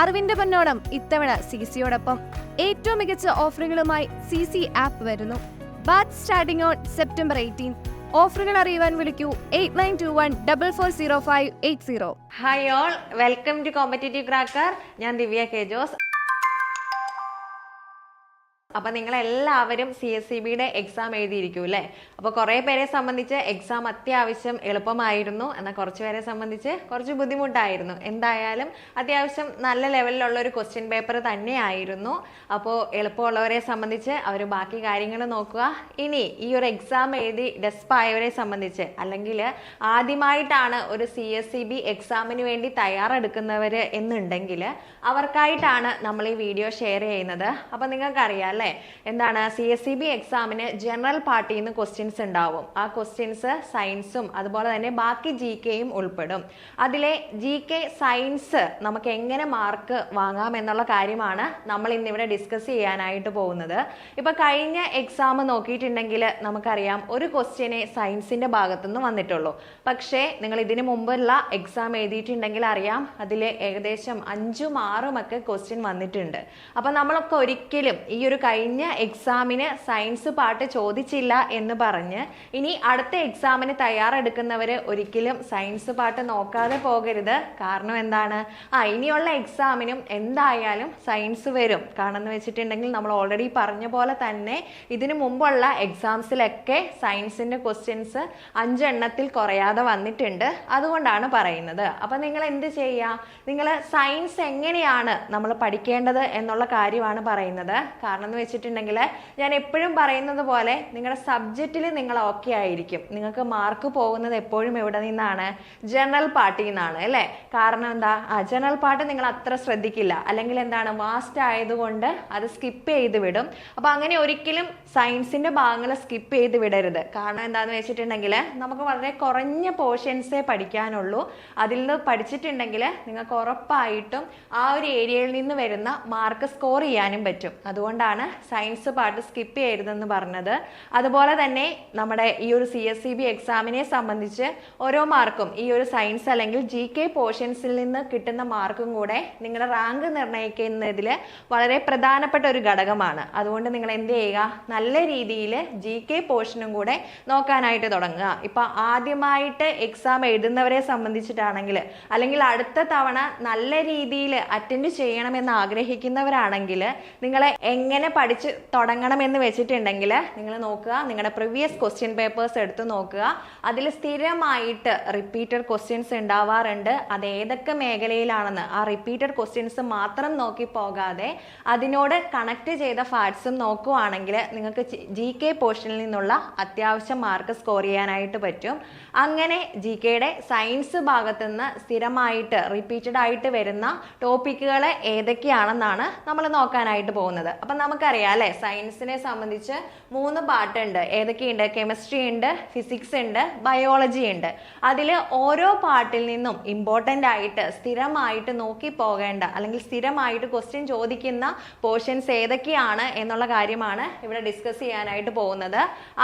അറിവിന്റെ പൊന്നോണം ഇത്തവണ CC-യോടൊപ്പം ഏറ്റവും മികച്ച ഓഫറുകളുമായി CC ആപ്പ് വരുന്നു. Batch starting on September 18. ഓഫറുകൾ അറിയുവാൻ വിളിക്കൂ 8921440580. Hi all, welcome to competitive cracker. ഞാൻ ദിവ്യ കെ ജോസ്. അപ്പം നിങ്ങളെല്ലാവരും CSEBയുടെ എക്സാം എഴുതിയിരിക്കും അല്ലേ? അപ്പോൾ കുറേ പേരെ സംബന്ധിച്ച് എക്സാം അത്യാവശ്യം എളുപ്പമായിരുന്നു, എന്നാൽ കുറച്ച് പേരെ സംബന്ധിച്ച് കുറച്ച് ബുദ്ധിമുട്ടായിരുന്നു. എന്തായാലും അത്യാവശ്യം നല്ല ലെവലിലുള്ള ഒരു ക്വസ്റ്റ്യൻ പേപ്പർ തന്നെയായിരുന്നു. അപ്പോൾ എളുപ്പമുള്ളവരെ സംബന്ധിച്ച് അവർ ബാക്കി കാര്യങ്ങൾ നോക്കുക. ഇനി ഈ ഒരു എക്സാം എഴുതി ഡെസ്പായവരെ സംബന്ധിച്ച്, അല്ലെങ്കിൽ ആദ്യമായിട്ടാണ് ഒരു CSEB എക്സാമിന് വേണ്ടി തയ്യാറെടുക്കുന്നവർ എന്നുണ്ടെങ്കിൽ അവർക്കായിട്ടാണ് നമ്മൾ ഈ വീഡിയോ ഷെയർ ചെയ്യുന്നത്. അപ്പം നിങ്ങൾക്കറിയാം എന്താണ് CSEB എക്സാമിന് ജനറൽ പാർട്ടിൽ നിന്ന് ക്വസ്റ്റ്യൻസ് ഉണ്ടാവും. ആ ക്വസ്റ്റ്യൻസ് സയൻസും അതുപോലെ തന്നെ ബാക്കി GKയും ഉൾപ്പെടും. അതിലെ GK സയൻസ് നമുക്ക് എങ്ങനെ മാർക്ക് വാങ്ങാം എന്നുള്ള കാര്യമാണ് നമ്മൾ ഇന്നിവിടെ ഡിസ്കസ് ചെയ്യാനായിട്ട് പോകുന്നത്. ഇപ്പൊ കഴിഞ്ഞ എക്സാം നോക്കിയിട്ടുണ്ടെങ്കിൽ നമുക്കറിയാം ഒരു ക്വസ്റ്റ്യനെ സയൻസിന്റെ ഭാഗത്തുനിന്ന് വന്നിട്ടുള്ളൂ. പക്ഷേ നിങ്ങൾ ഇതിനു മുമ്പുള്ള എക്സാം എഴുതിയിട്ടുണ്ടെങ്കിൽ അറിയാം അതിൽ ഏകദേശം 5ഉം 6ഉം ഒക്കെ ക്വസ്റ്റ്യൻ വന്നിട്ടുണ്ട്. അപ്പൊ നമ്മളൊക്കെ ഒരിക്കലും ഈ ഒരു കഴിഞ്ഞ എക്സാമിന് സയൻസ് പാർട്ട് ചോദിച്ചില്ല എന്ന് പറഞ്ഞ് ഇനി അടുത്ത എക്സാമിന് തയ്യാറെടുക്കുന്നവര് ഒരിക്കലും സയൻസ് പാർട്ട് നോക്കാതെ പോകരുത്. കാരണം എന്താണ്, ഇനിയുള്ള എക്സാമിനും എന്തായാലും സയൻസ് വരും. കാരണം എന്ന് വെച്ചിട്ടുണ്ടെങ്കിൽ നമ്മൾ ഓൾറെഡി പറഞ്ഞ പോലെ തന്നെ ഇതിനു മുമ്പുള്ള എക്സാംസിലൊക്കെ സയൻസിന്റെ ക്വസ്റ്റ്യൻസ് 5 എണ്ണത്തിൽ കുറയാതെ വന്നിട്ടുണ്ട്. അതുകൊണ്ടാണ് പറയുന്നത്. അപ്പൊ നിങ്ങൾ എന്ത് ചെയ്യുക, നിങ്ങൾ സയൻസ് എങ്ങനെയാണ് നമ്മൾ പഠിക്കേണ്ടത് എന്നുള്ള കാര്യമാണ് പറയുന്നത്. കാരണം എന്ന് വെച്ചിട്ടുണ്ടെങ്കിൽ ഞാൻ എപ്പോഴും പറയുന്നത് പോലെ നിങ്ങളുടെ സബ്ജക്റ്റിൽ നിങ്ങൾ ഓക്കെ ആയിരിക്കും. നിങ്ങൾക്ക് മാർക്ക് പോകുന്നത് എപ്പോഴും എവിടെ നിന്നാണ്? ജനറൽ പാർട്ടിൽ നിന്നാണ് അല്ലേ? കാരണം എന്താ, ജനറൽ പാർട്ട് നിങ്ങൾ അത്ര ശ്രദ്ധിക്കില്ല, അല്ലെങ്കിൽ എന്താണ് വാസ്റ്റ് ആയതുകൊണ്ട് അത് സ്കിപ്പ് ചെയ്ത് വിടും. അപ്പൊ അങ്ങനെ ഒരിക്കലും സയൻസിന്റെ ഭാഗങ്ങൾ സ്കിപ്പ് ചെയ്ത് വിടരുത്. കാരണം എന്താണെന്ന് വെച്ചിട്ടുണ്ടെങ്കിൽ നമുക്ക് വളരെ കുറഞ്ഞ പോർഷൻസേ പഠിക്കാനുള്ളൂ. അതിൽ നിന്ന് പഠിച്ചിട്ടുണ്ടെങ്കിൽ നിങ്ങൾക്ക് ഉറപ്പായിട്ടും ആ ഒരു ഏരിയയിൽ നിന്ന് വരുന്ന മാർക്ക് സ്കോർ ചെയ്യാനും പറ്റും. അതുകൊണ്ടാണ് സയൻസ് പാർട്ട് സ്കിപ്പ് ചെയ്യരുതെന്ന് പറഞ്ഞത്. അതുപോലെ തന്നെ നമ്മുടെ ഈ ഒരു CSEB എക്സാമിനെ സംബന്ധിച്ച് ഓരോ മാർക്കും ഈ ഒരു സയൻസ് അല്ലെങ്കിൽ GK പോർഷൻസിൽ നിന്ന് കിട്ടുന്ന മാർക്കും കൂടെ നിങ്ങളുടെ റാങ്ക് നിർണ്ണയിക്കുന്നതിൽ വളരെ പ്രധാനപ്പെട്ട ഒരു ഘടകമാണ്. അതുകൊണ്ട് നിങ്ങൾ എന്ത് ചെയ്യുക, നല്ല രീതിയിൽ GK പോർഷനും കൂടെ നോക്കാനായിട്ട് തുടങ്ങുക. ഇപ്പൊ ആദ്യമായിട്ട് എക്സാം എഴുതുന്നവരെ സംബന്ധിച്ചിട്ടാണെങ്കിൽ, അല്ലെങ്കിൽ അടുത്ത തവണ നല്ല രീതിയിൽ അറ്റൻഡ് ചെയ്യണമെന്ന് ആഗ്രഹിക്കുന്നവരാണെങ്കിൽ നിങ്ങൾ എങ്ങനെ പഠിച്ച് തുടങ്ങണമെന്ന് വെച്ചിട്ടുണ്ടെങ്കിൽ നിങ്ങൾ നോക്കുക, നിങ്ങളുടെ പ്രീവിയസ് ക്വസ്റ്റ്യൻ പേപ്പേഴ്സ് എടുത്ത് നോക്കുക. അതിൽ സ്ഥിരമായിട്ട് റിപ്പീറ്റഡ് ക്വസ്റ്റ്യൻസ് ഉണ്ടാവാറുണ്ട്. അത് ഏതൊക്കെ മേഖലയിലാണെന്ന് ആ റിപ്പീറ്റഡ് ക്വസ്റ്റ്യൻസ് മാത്രം നോക്കി പോകാതെ അതിനോട് കണക്ട് ചെയ്ത ഫാക്ട്സും നോക്കുവാണെങ്കിൽ നിങ്ങൾക്ക് GK പോർഷനിൽ നിന്നുള്ള അത്യാവശ്യം മാർക്ക് സ്കോർ ചെയ്യാനായിട്ട് പറ്റും. അങ്ങനെ GKയുടെ സയൻസ് ഭാഗത്തു നിന്ന് സ്ഥിരമായിട്ട് റിപ്പീറ്റഡ് ആയിട്ട് വരുന്ന ടോപ്പിക്കുകൾ ഏതൊക്കെയാണെന്നാണ് നമ്മൾ നോക്കാനായിട്ട് പോകുന്നത്. അപ്പം നമുക്കറിയാം അല്ലെ, സയൻസിനെ സംബന്ധിച്ച് 3 പാർട്ടുണ്ട്. ഏതൊക്കെയുണ്ട്? കെമിസ്ട്രി ഉണ്ട്, ഫിസിക്സ് ഉണ്ട്, ബയോളജി ഉണ്ട്. അതിൽ ഓരോ പാർട്ടിൽ നിന്നും ഇമ്പോർട്ടൻ്റ് ആയിട്ട് സ്ഥിരമായിട്ട് നോക്കി പോകേണ്ട, അല്ലെങ്കിൽ സ്ഥിരമായിട്ട് ക്വസ്റ്റ്യൻ ചോദിക്കുന്ന പോർഷൻസ് ഏതൊക്കെയാണ് എന്നുള്ള കാര്യമാണ് ഇവിടെ ഡിസ്കസ് ചെയ്യാനായിട്ട് പോകുന്നത്.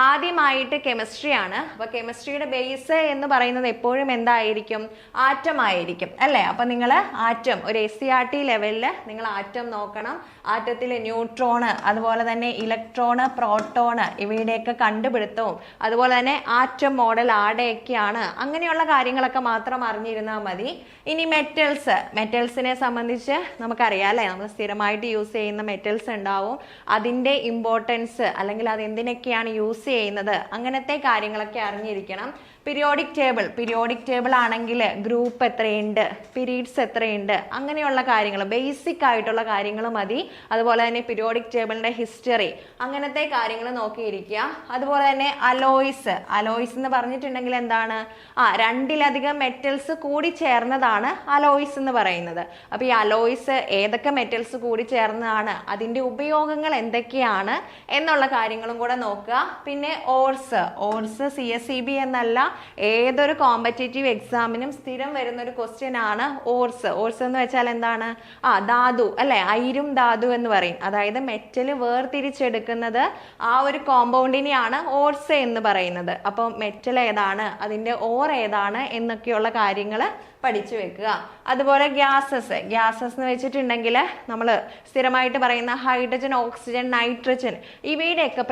ആദ്യമായിട്ട് കെമിസ്ട്രി ആണ്. അപ്പൊ കെമിസ്ട്രിയുടെ ബേസ് എന്ന് പറയുന്നത് എപ്പോഴും എന്തായിരിക്കും? ആറ്റം ആയിരിക്കും അല്ലെ? അപ്പൊ നിങ്ങൾ ആറ്റം ഒരു SCRT ലെവലിൽ നിങ്ങൾ ആറ്റം നോക്കണം. ആറ്റത്തിൽ ന്യൂട്രോണ്, അതുപോലെ തന്നെ ഇലക്ട്രോണ്, പ്രോട്ടോണ് ഇവയുടെയൊക്കെ കണ്ടുപിടുത്തവും അതുപോലെ തന്നെ ആറ്റം മോഡൽ ആടെയൊക്കെയാണ്. അങ്ങനെയുള്ള കാര്യങ്ങളൊക്കെ മാത്രം അറിഞ്ഞിരുന്നാൽ മതി. ഇനി മെറ്റൽസിനെ സംബന്ധിച്ച് നമുക്കറിയാം അല്ലേ, നമ്മൾ സ്ഥിരമായിട്ട് യൂസ് ചെയ്യുന്ന മെറ്റൽസ് ഉണ്ടാവും. അതിൻ്റെ ഇമ്പോർട്ടൻസ് അല്ലെങ്കിൽ അത് എന്തിനൊക്കെയാണ് യൂസ് ചെയ്യുന്നത്, അങ്ങനത്തെ കാര്യങ്ങളൊക്കെ അറിഞ്ഞിരിക്കണം. പീരിയോഡിക് ടേബിൾ ആണെങ്കിൽ ഗ്രൂപ്പ് എത്രയുണ്ട്, പീരീഡ്സ് എത്രയുണ്ട്, അങ്ങനെയുള്ള കാര്യങ്ങൾ, ബേസിക് ആയിട്ടുള്ള കാര്യങ്ങൾ മതി. അതുപോലെ തന്നെ പീരിയോഡിക് ടേബിളിന്റെ ഹിസ്റ്ററി, അങ്ങനത്തെ കാര്യങ്ങൾ നോക്കിയിരിക്കുക. അതുപോലെ തന്നെ അലോയ്സ് എന്ന് പറഞ്ഞിട്ടുണ്ടെങ്കിൽ എന്താണ്? 2ലധികം മെറ്റൽസ് കൂടി ചേർന്നതാണ് അലോയ്സ് എന്ന് പറയുന്നത്. അപ്പൊ ഈ അലോയ്സ് ഏതൊക്കെ മെറ്റൽസ് കൂടി ചേർന്നതാണ്, അതിന്റെ ഉപയോഗങ്ങൾ എന്തൊക്കെയാണ് എന്നുള്ള കാര്യങ്ങളും കൂടെ നോക്കുക. പിന്നെ ഓർസ് CSEB എന്നല്ല, ഏതൊരു കോമ്പറ്റേറ്റീവ് എക്സാമിനും സ്ഥിരം വരുന്ന ഒരു ക്വസ്റ്റ്യൻ ആണ് ഓർസ് എന്ന് വെച്ചാൽ എന്താണ്? ധാതു അല്ലെ, അയിരും ധാതു എന്ന് പറയും. അതായത് മെറ്റൽ വേർതിരിച്ചെടുക്കുന്നത് ആ ഒരു കോമ്പൗണ്ടിനെയാണ് ഓർസ് എന്ന് പറയുന്നത്. അപ്പം മെറ്റൽ ഏതാണ്, അതിന്റെ ഓർ ഏതാണ് എന്നൊക്കെയുള്ള കാര്യങ്ങൾ പഠിച്ചു വെക്കുക. അതുപോലെ ഗ്യാസസ് എന്ന് വെച്ചിട്ടുണ്ടെങ്കിൽ നമ്മൾ സ്ഥിരമായിട്ട് പറയുന്ന ഹൈഡ്രജൻ, ഓക്സിജൻ, നൈട്രജൻ ഇവയുടെയൊക്കെ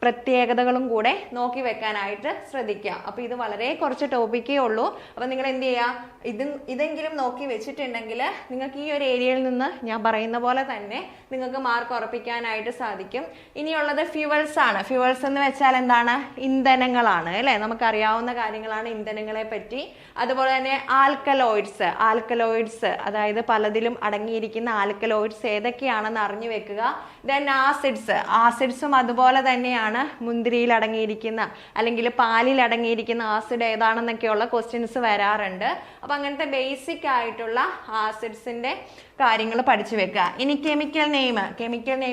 പ്രത്യേകതകളും കൂടെ നോക്കി വെക്കാനായിട്ട് ശ്രദ്ധിക്കുക. അപ്പൊ ഇത് വളരെ കുറച്ച് ടോപ്പിക്കേ ഉള്ളൂ. അപ്പൊ നിങ്ങൾ എന്ത് ചെയ്യുക, ഇതെങ്കിലും നോക്കി വെച്ചിട്ടുണ്ടെങ്കിൽ നിങ്ങൾക്ക് ഈ ഒരു ഏരിയയിൽ നിന്ന് ഞാൻ പറയുന്ന പോലെ തന്നെ നിങ്ങൾക്ക് മാർക്ക് ഉറപ്പിക്കാനായിട്ട് സാധിക്കും. ഇനിയുള്ളത് ഫ്യൂവൽസ് ആണ്. ഫ്യൂവൽസ് എന്ന് വെച്ചാൽ എന്താണ്? ഇന്ധനങ്ങളാണ് അല്ലെ, നമുക്കറിയാവുന്ന കാര്യങ്ങളാണ് ഇന്ധനങ്ങളെ പറ്റി. അതുപോലെ തന്നെ ആൽക്കലോയിഡ്സ് അതായത് പലതിലും അടങ്ങിയിരിക്കുന്ന ആൽക്കലോയിഡ്സ് ഏതൊക്കെയാണെന്ന് അറിഞ്ഞു വെക്കുക. ദെൻ ആസിഡ്സും അതുപോലെ തന്നെയാണ്. മുന്തിരിയിൽ അടങ്ങിയിരിക്കുന്ന അല്ലെങ്കിൽ പാലിൽ അടങ്ങിയിരിക്കുന്ന ആസിഡ് ഏതാണെന്നൊക്കെയുള്ള ക്വസ്റ്റ്യൻസ് വരാറുണ്ട്. അപ്പൊ അങ്ങനത്തെ ബേസിക് ആയിട്ടുള്ള ആസിഡ്സിന്റെ കാര്യങ്ങൾ പഠിച്ചു വെക്കുക. ഇനി കെമിക്കൽ നെയിം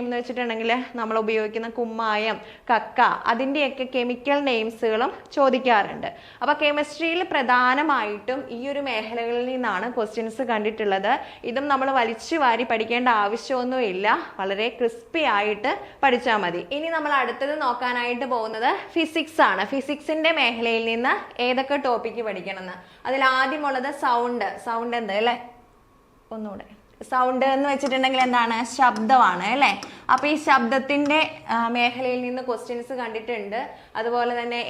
എന്ന് വെച്ചിട്ടുണ്ടെങ്കിൽ നമ്മൾ ഉപയോഗിക്കുന്ന കുമ്മായം, കക്ക അതിൻ്റെയൊക്കെ കെമിക്കൽ നെയിംസുകളും ചോദിക്കാറുണ്ട്. അപ്പൊ കെമിസ്ട്രിയിൽ പ്രധാനമായിട്ടും ഈ ഒരു മേഖലകളിൽ നിന്നാണ് ക്വസ്റ്റ്യൻസ് കണ്ടിട്ടുള്ളത്. ഇതും നമ്മൾ വലിച്ചു വാരി പഠിക്കേണ്ട ആവശ്യമൊന്നുമില്ല, വളരെ ക്രിസ്പി ആയിട്ട് പഠിച്ചാൽ മതി. ഇനി നമ്മൾ അടുത്തത് നോക്കാനായിട്ട് പോകുന്നത് ഫിസിക്സ് ആണ്. ഫിസിക്സിന്റെ മേഖലയിൽ നിന്ന് ഏതൊക്കെ ടോപ്പിക്ക് പഠിക്കണമെന്ന്. അതിൽ ആദ്യമുള്ളത് സൗണ്ട് എന്താ അല്ലേ, ഒന്നുകൂടെ. സൗണ്ട് എന്ന് വെച്ചിട്ടുണ്ടെങ്കിൽ എന്താണ്? ശബ്ദമാണ് അല്ലെ. അപ്പൊ ഈ ശബ്ദത്തിന്റെ മേഖലയിൽ നിന്ന് ക്വസ്റ്റ്യൻസ് കണ്ടിട്ടുണ്ട്. അതുപോലെ തന്നെ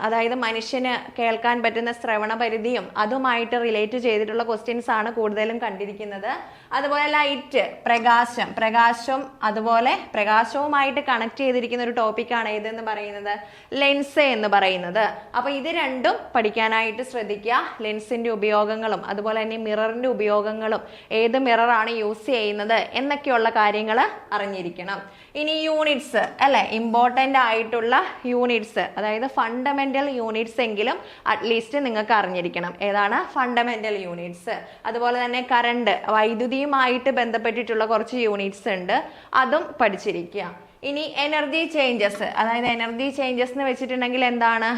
അതായത് മനുഷ്യന് കേൾക്കാൻ പറ്റുന്ന ശ്രവണ പരിധിയും അതുമായിട്ട് റിലേറ്റ് ചെയ്തിട്ടുള്ള ക്വസ്റ്റ്യൻസ് ആണ് കൂടുതലും കണ്ടിരിക്കുന്നത്. അതുപോലെ ലൈറ്റ്, പ്രകാശം അതുപോലെ പ്രകാശവുമായിട്ട് കണക്ട് ചെയ്തിരിക്കുന്ന ഒരു ടോപ്പിക്കാണ് ഏതെന്ന് പറയുന്നത്? ലെൻസ് എന്ന് പറയുന്നത്. അപ്പൊ ഇത് രണ്ടും പഠിക്കാനായിട്ട് ശ്രദ്ധിക്കുക. ലെൻസിന്റെ ഉപയോഗങ്ങളും അതുപോലെ തന്നെ മിററിന്റെ ഉപയോഗങ്ങളും ഏത് മിററാണ് യൂസ് ചെയ്യുന്നത് എന്നൊക്കെയുള്ള കാര്യങ്ങൾ അറിഞ്ഞിരിക്കണം. ഇനി യൂണിറ്റ്സ് അല്ലെ, ഇമ്പോർട്ടൻ്റ് ആയിട്ടുള്ള യൂണിറ്റ്സ്, അതായത് ഫണ്ടമെന്റൽ യൂണിറ്റ്സ് എങ്കിലും അറ്റ്ലീസ്റ്റ് നിങ്ങൾക്ക് അറിഞ്ഞിരിക്കണം. ഏതാണ് ഫണ്ടമെന്റൽ യൂണിറ്റ്സ്? അതുപോലെ തന്നെ കറണ്ട്, വൈദ്യുതിയുമായിട്ട് ബന്ധപ്പെട്ടിട്ടുള്ള കുറച്ച് യൂണിറ്റ്സ് ഉണ്ട്, അതും പഠിച്ചിരിക്കുക. ഇനി എനർജി ചേഞ്ചസ്, അതായത് എനർജി ചേഞ്ചസ് എന്ന് വെച്ചിട്ടുണ്ടെങ്കിൽ എന്താണ്?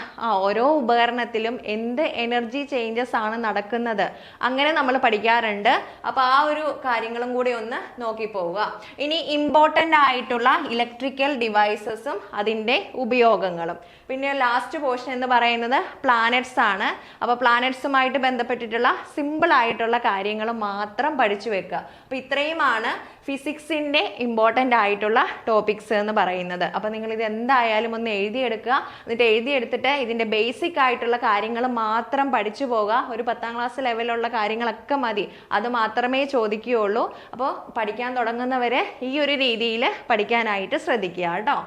ഓരോ ഉപകരണത്തിലും എന്ത് എനർജി ചേഞ്ചസ് ആണ് നടക്കുന്നത് അങ്ങനെ നമ്മൾ പഠിക്കാറുണ്ട്. അപ്പൊ ആ ഒരു കാര്യങ്ങളും കൂടി ഒന്ന് നോക്കി പോവുക. ഇനി ഇമ്പോർട്ടൻ്റ് ആയിട്ടുള്ള ഇലക്ട്രിക്കൽ ഡിവൈസസും അതിൻ്റെ ഉപയോഗങ്ങളും. പിന്നെ ലാസ്റ്റ് പോർഷൻ എന്ന് പറയുന്നത് പ്ലാനറ്റ്സ് ആണ്. അപ്പൊ പ്ലാനറ്റ്സുമായിട്ട് ബന്ധപ്പെട്ടിട്ടുള്ള സിമ്പിൾ ആയിട്ടുള്ള കാര്യങ്ങൾ മാത്രം പഠിച്ചു വെക്കുക. അപ്പൊ ഇത്രയുമാണ് ഫിസിക്സിന്റെ ഇമ്പോർട്ടൻ്റ് ആയിട്ടുള്ള ടോപ്പിക്സ് എന്ന് പറയുന്നത്. അപ്പൊ നിങ്ങൾ ഇത് എന്തായാലും ഒന്ന് എഴുതിയെടുക്കുക. എന്നിട്ട് എഴുതിയെടുത്തിട്ട് ഇതിന്റെ ബേസിക് ആയിട്ടുള്ള കാര്യങ്ങൾ മാത്രം പഠിച്ചു പോകുക. ഒരു 10ാം ക്ലാസ് ലെവലുള്ള കാര്യങ്ങളൊക്കെ മതി, അത് മാത്രമേ ചോദിക്കുകയുള്ളൂ. അപ്പോൾ പഠിക്കാൻ തുടങ്ങുന്നവരെ ഈ ഒരു രീതിയിൽ പഠിക്കാനായിട്ട് ശ്രദ്ധിക്കുക കേട്ടോ.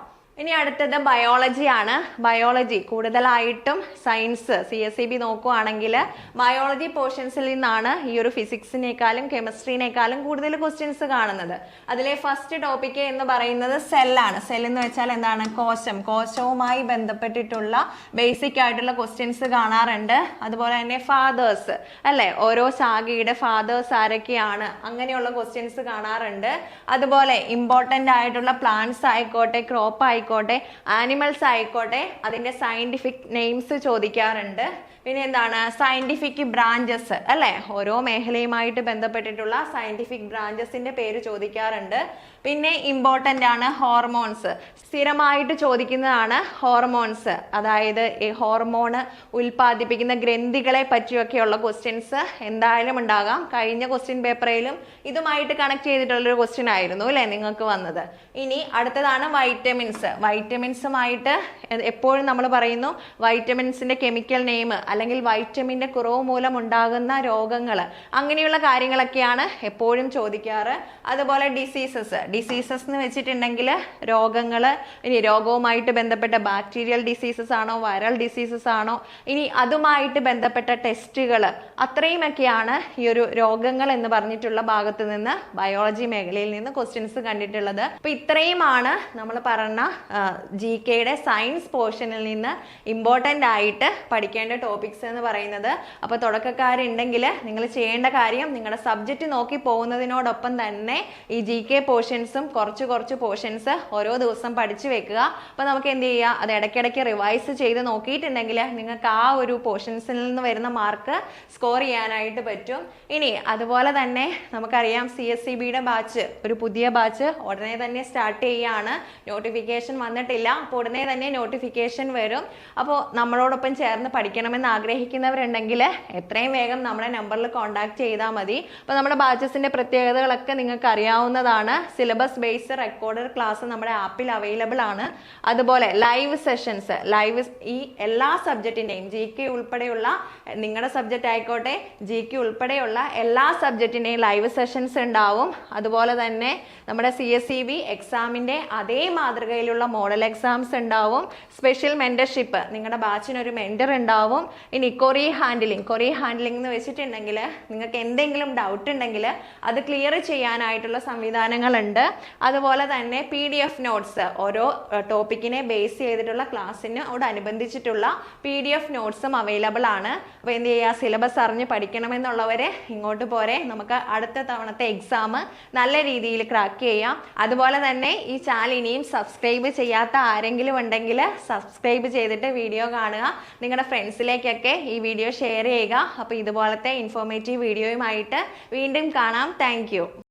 ഇനി അടുത്തത് ബയോളജി ആണ്. ബയോളജി കൂടുതലായിട്ടും സയൻസ് CSEB നോക്കുകയാണെങ്കിൽ ബയോളജി പോർഷൻസിൽ നിന്നാണ് ഈ ഒരു ഫിസിക്സിനേക്കാളും കെമിസ്ട്രീനേക്കാളും കൂടുതൽ ക്വസ്റ്റ്യൻസ് കാണുന്നത്. അതിലെ ഫസ്റ്റ് ടോപ്പിക്ക് എന്ന് പറയുന്നത് സെല്ലാണ്. സെൽ എന്ന് വെച്ചാൽ എന്താണ്? കോശവുമായി ബന്ധപ്പെട്ടിട്ടുള്ള ബേസിക് ആയിട്ടുള്ള ക്വസ്റ്റ്യൻസ് കാണാറുണ്ട്. അതുപോലെ തന്നെ ഫാദേഴ്സ് അല്ലെ, ഓരോ ശാഖയുടെ ഫാദേഴ്സ് ആരൊക്കെയാണ് അങ്ങനെയുള്ള ക്വസ്റ്റ്യൻസ് കാണാറുണ്ട്. അതുപോലെ ഇമ്പോർട്ടൻ്റ് ആയിട്ടുള്ള പ്ലാന്റ്സ് ആയിക്കോട്ടെ, ക്രോപ്പ് ആയിക്കോട്ടെ, ആനിമൽസ് ആയിക്കോട്ടെ, അതിന്റെ സയന്റിഫിക് നെയിംസ് ചോദിക്കാറുണ്ട്. പിന്നെ എന്താണ്? സയന്റിഫിക് ബ്രാഞ്ചസ് അല്ലെ, ഓരോ മേഖലയുമായിട്ട് ബന്ധപ്പെട്ടിട്ടുള്ള സയന്റിഫിക് ബ്രാഞ്ചസിന്റെ പേര് ചോദിക്കാറുണ്ട്. പിന്നെ ഇമ്പോർട്ടൻ്റ് ആണ് ഹോർമോൺസ്. സ്ഥിരമായിട്ട് ചോദിക്കുന്നതാണ് ഹോർമോൺസ്, അതായത് ഈ ഹോർമോണ് ഉൽപ്പാദിപ്പിക്കുന്ന ഗ്രന്ഥികളെ പറ്റിയൊക്കെയുള്ള ക്വസ്റ്റ്യൻസ് എന്തായാലും ഉണ്ടാകാം. കഴിഞ്ഞ ക്വസ്റ്റ്യൻ പേപ്പറിലും ഇതുമായിട്ട് കണക്ട് ചെയ്തിട്ടുള്ളൊരു ക്വസ്റ്റ്യൻ ആയിരുന്നു അല്ലെ നിങ്ങൾക്ക് വന്നത്. ഇനി അടുത്തതാണ് വൈറ്റമിൻസുമായിട്ട് എപ്പോഴും നമ്മൾ പറയുന്നു വൈറ്റമിൻസിന്റെ കെമിക്കൽ നെയിം അല്ലെങ്കിൽ വൈറ്റമിന്റെ കുറവ് മൂലം ഉണ്ടാകുന്ന രോഗങ്ങൾ, അങ്ങനെയുള്ള കാര്യങ്ങളൊക്കെയാണ് എപ്പോഴും ചോദിക്കാറ്. അതുപോലെ ഡിസീസസ് എന്ന് വെച്ചിട്ടുണ്ടെങ്കിൽ രോഗങ്ങൾ, ഇനി രോഗവുമായിട്ട് ബന്ധപ്പെട്ട ബാക്ടീരിയൽ ഡിസീസസ് ആണോ വൈറൽ ഡിസീസസ് ആണോ, ഇനി അതുമായിട്ട് ബന്ധപ്പെട്ട ടെസ്റ്റുകൾ, അത്രയുമൊക്കെയാണ് ഈ ഒരു രോഗങ്ങൾ എന്ന് പറഞ്ഞിട്ടുള്ള ഭാഗത്ത് നിന്ന് ബയോളജി മേഖലയിൽ നിന്ന് ക്വസ്റ്റ്യൻസ് കണ്ടിട്ടുള്ളത്. അപ്പൊ ഇത്രയുമാണ് നമ്മൾ പറഞ്ഞ GKയുടെ സയൻസ് പോർഷനിൽ നിന്ന് ഇമ്പോർട്ടൻ്റ് ആയിട്ട് പഠിക്കേണ്ട ടോപ്പിക്സ് എന്ന് പറയുന്നത്. അപ്പോൾ തുടക്കക്കാരുണ്ടെങ്കിൽ നിങ്ങൾ ചെയ്യേണ്ട കാര്യം നിങ്ങളുടെ സബ്ജക്റ്റ് നോക്കി പോകുന്നതിനോടൊപ്പം തന്നെ ഈ GK പോർഷൻസും കുറച്ച് പോർഷൻസ് ഓരോ ദിവസം പഠിച്ചു വെക്കുക. അപ്പോൾ നമുക്ക് എന്ത് ചെയ്യുക, അത് ഇടയ്ക്കിടയ്ക്ക് റിവൈസ് ചെയ്ത് നോക്കിയിട്ടുണ്ടെങ്കിൽ നിങ്ങൾക്ക് ആ ഒരു പോർഷൻസിൽ നിന്ന് വരുന്ന മാർക്ക് സ്കോർ ചെയ്യാനായിട്ട് പറ്റും. ഇനി അതുപോലെ തന്നെ നമുക്കറിയാം CSEBയുടെ ബാച്ച്, ഒരു പുതിയ ബാച്ച് ഉടനെ തന്നെ സ്റ്റാർട്ട് ചെയ്യുകയാണ്. നോട്ടിഫിക്കേഷൻ നോട്ടിഫിക്കേഷൻ വന്നിട്ടില്ല. അപ്പോൾ ഉടനെ തന്നെ നോട്ടിഫിക്കേഷൻ വരും. അപ്പോൾ നമ്മളോടൊപ്പം ചേർന്ന് പഠിക്കണമെന്ന് ആഗ്രഹിക്കുന്നവരുണ്ടെങ്കിൽ എത്രയും വേഗം നമ്മുടെ നമ്പറിൽ കോൺടാക്ട് ചെയ്താൽ മതി. അപ്പോൾ നമ്മുടെ ബാച്ചസിൻ്റെ പ്രത്യേകതകളൊക്കെ നിങ്ങൾക്ക് അറിയാവുന്നതാണ്. സിലബസ് ബേസ്ഡ് റെക്കോർഡഡ് ക്ലാസ് നമ്മുടെ ആപ്പിൽ അവൈലബിൾ ആണ്. അതുപോലെ ലൈവ് സെഷൻസ്, ഈ എല്ലാ സബ്ജക്റ്റിൻ്റെയും GK ഉൾപ്പെടെയുള്ള, നിങ്ങളുടെ സബ്ജക്റ്റ് ആയിക്കോട്ടെ GK ഉൾപ്പെടെയുള്ള എല്ലാ സബ്ജക്റ്റിൻ്റെയും ലൈവ് സെഷൻസ് ഉണ്ടാവും. അതുപോലെ തന്നെ നമ്മുടെ CSEB എക്സാമിൻ്റെ അതേ മാതൃകയിലുള്ള മോഡൽ എക്സാംസ് ഉണ്ടാവും. സ്പെഷ്യൽ മെൻറ്റർഷിപ്പ്, നിങ്ങളുടെ ബാച്ചിനൊരു മെൻറ്റർ ഉണ്ടാവും. ഇനി കൊറി ഹാൻഡിലിംഗ് എന്ന് വെച്ചിട്ടുണ്ടെങ്കിൽ നിങ്ങൾക്ക് എന്തെങ്കിലും ഡൗട്ട് ഉണ്ടെങ്കിൽ അത് ക്ലിയർ ചെയ്യാനായിട്ടുള്ള സംവിധാനങ്ങളുണ്ട്. അതുപോലെ തന്നെ PDF നോട്ട്സ്, ഓരോ ടോപ്പിക്കിനെ ബേസ് ചെയ്തിട്ടുള്ള ക്ലാസ്സിനോടനുബന്ധിച്ചിട്ടുള്ള PDF നോട്ട്സും അവൈലബിൾ ആണ്. അപ്പോൾ എന്ത് ചെയ്യുക, സിലബസ് അറിഞ്ഞ് പഠിക്കണമെന്നുള്ളവരെ ഇങ്ങോട്ട് പോരെ. നമുക്ക് അടുത്ത തവണത്തെ എക്സാം നല്ല രീതിയിൽ ക്രാക്ക് ചെയ്യാം. അതുപോലെ തന്നെ ഈ ചാനൽ ഇനിയും സബ്സ്ക്രൈബ് ചെയ്യാത്ത ആരെങ്കിലും ഉണ്ടെങ്കിൽ സബ്സ്ക്രൈബ് ചെയ്തിട്ട് വീഡിയോ കാണുക. നിങ്ങളുടെ ഫ്രണ്ട്സിലേക്കൊക്കെ ഈ വീഡിയോ ഷെയർ ചെയ്യുക. അപ്പോൾ ഇതുപോലത്തെ ഇൻഫോർമേറ്റീവ് വീഡിയോയുമായിട്ട് വീണ്ടും കാണാം. താങ്ക്